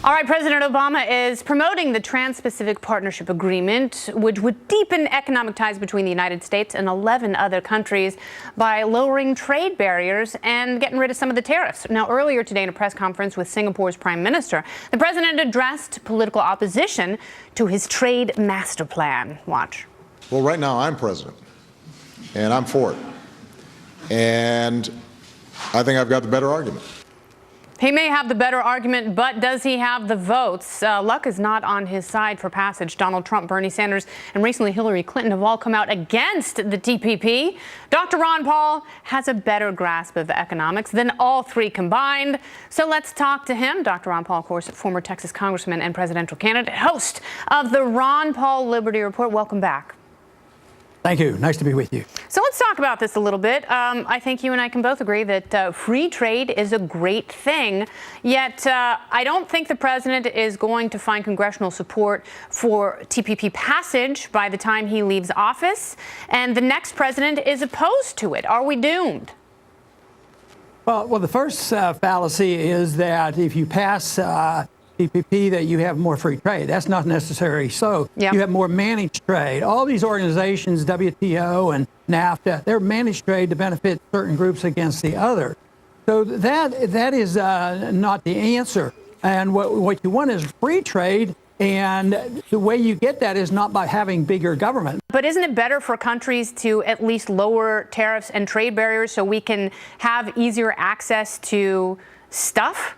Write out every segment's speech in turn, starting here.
All right, President Obama is promoting the Trans-Pacific Partnership Agreement, which would deepen economic ties between the United States and 11 other countries by lowering trade barriers and getting rid of some of the tariffs. Now, earlier today in a press conference with Singapore's Prime Minister, the president addressed political opposition to his trade master plan. Watch. Well, right now I'm president, and I'm for it. And I think I've got the better argument. He may have the better argument, but does he have the votes? Luck is not on his side for passage. Donald Trump, Bernie Sanders, and recently Hillary Clinton have all come out against the TPP. Dr. Ron Paul has a better grasp of economics than all three combined. So let's talk to him. Dr. Ron Paul, of course, former Texas congressman and presidential candidate, host of the Ron Paul Liberty Report. Welcome back. Thank you. Nice to be with you. So let's talk about this a little bit. I think you and I can both agree that free trade is a great thing. Yet I don't think the president is going to find congressional support for TPP passage by the time he leaves office. And the next president is opposed to it. Are we doomed? Well, the first fallacy is that if you pass TPP, that you have more free trade. That's not necessarily so. Yep. You have more managed trade. All these organizations, WTO and NAFTA, they're managed trade to benefit certain groups against the other. So that is not the answer. And what you want is free trade. And the way you get that is not by having bigger government. But isn't it better for countries to at least lower tariffs and trade barriers so we can have easier access to stuff?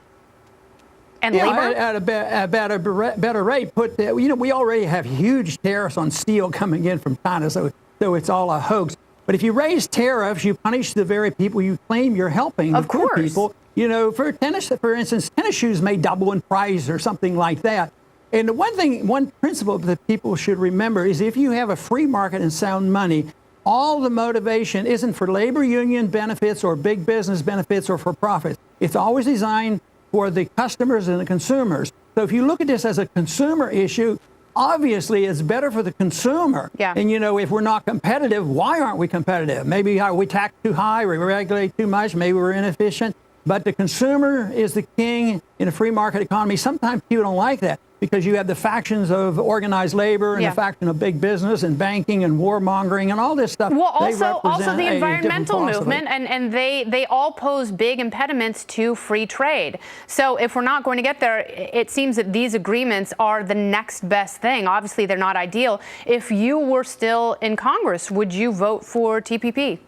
And labor? At a better rate. We already have huge tariffs on steel coming in from China, so it's all a hoax. But if you raise tariffs, you punish the very people you claim you're helping. Of course. People, for instance, tennis shoes may double in price or something like that. And one principle that people should remember is if you have a free market and sound money, all the motivation isn't for labor union benefits or big business benefits or for profits. It's always designed for the customers and the consumers. So if you look at this as a consumer issue, obviously it's better for the consumer. Yeah. And if we're not competitive, why aren't we competitive? Maybe we tax too high, we regulate too much, maybe we're inefficient. But the consumer is the king in a free market economy. Sometimes people don't like that because you have the factions of organized labor and the faction of big business and banking and warmongering and all this stuff. Well, also the environmental movement, and they all pose big impediments to free trade. So if we're not going to get there, it seems that these agreements are the next best thing. Obviously, they're not ideal. If you were still in Congress, would you vote for TPP?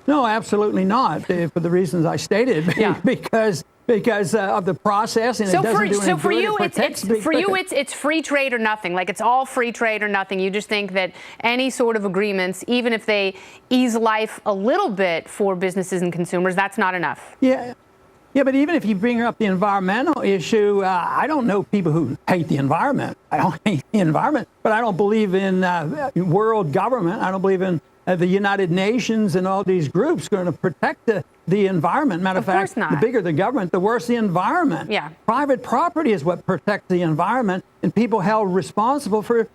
No, absolutely not, for the reasons I stated, because of the process, and it doesn't do any good. For you, it's free trade or nothing. Like it's all free trade or nothing. You just think that any sort of agreements, even if they ease life a little bit for businesses and consumers, that's not enough. Yeah, but even if you bring up the environmental issue, I don't know people who hate the environment. I don't hate the environment, but I don't believe in world government. I don't believe in the United Nations and all these groups going to protect the environment. Matter of fact, the bigger the government, the worse the environment. Yeah. Private property is what protects the environment, and people held responsible for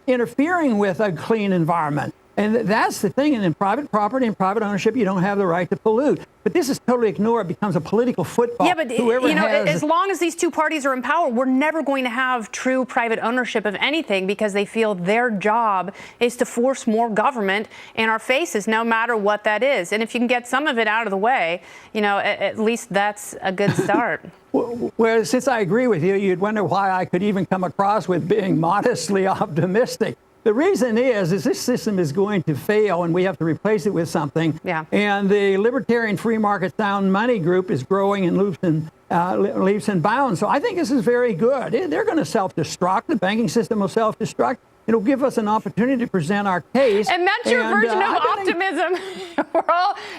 interfering with a clean environment. And that's the thing. And in private property and private ownership, you don't have the right to pollute. But this is totally ignored. It becomes a political football. Yeah, but as long as these two parties are in power, we're never going to have true private ownership of anything because they feel their job is to force more government in our faces, no matter what that is. And if you can get some of it out of the way, at least that's a good start. Well, since I agree with you, you'd wonder why I could even come across with being modestly optimistic. The reason is this system is going to fail, and we have to replace it with something. Yeah. And the libertarian free market sound money group is growing in leaps and bounds. So I think this is very good. They're going to self-destruct. The banking system will self-destruct. It'll give us an opportunity to present our case. And that's your version of optimism.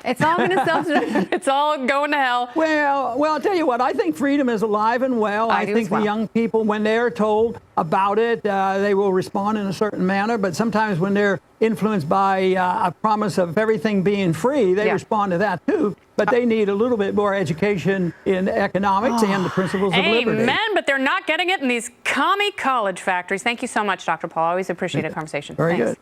It's all going to self-destruct. It's all going to hell. Well, I'll tell you what. I think freedom is alive and well. I think the young people, when they're told about it, they will respond in a certain manner. But sometimes when they're influenced by a promise of everything being free, they respond to that too. But they need a little bit more education in economics and the principles of liberty. Amen, but they're not getting it in these commie college factories. Thank you so much, Dr. Paul. I always appreciate a conversation. Very good.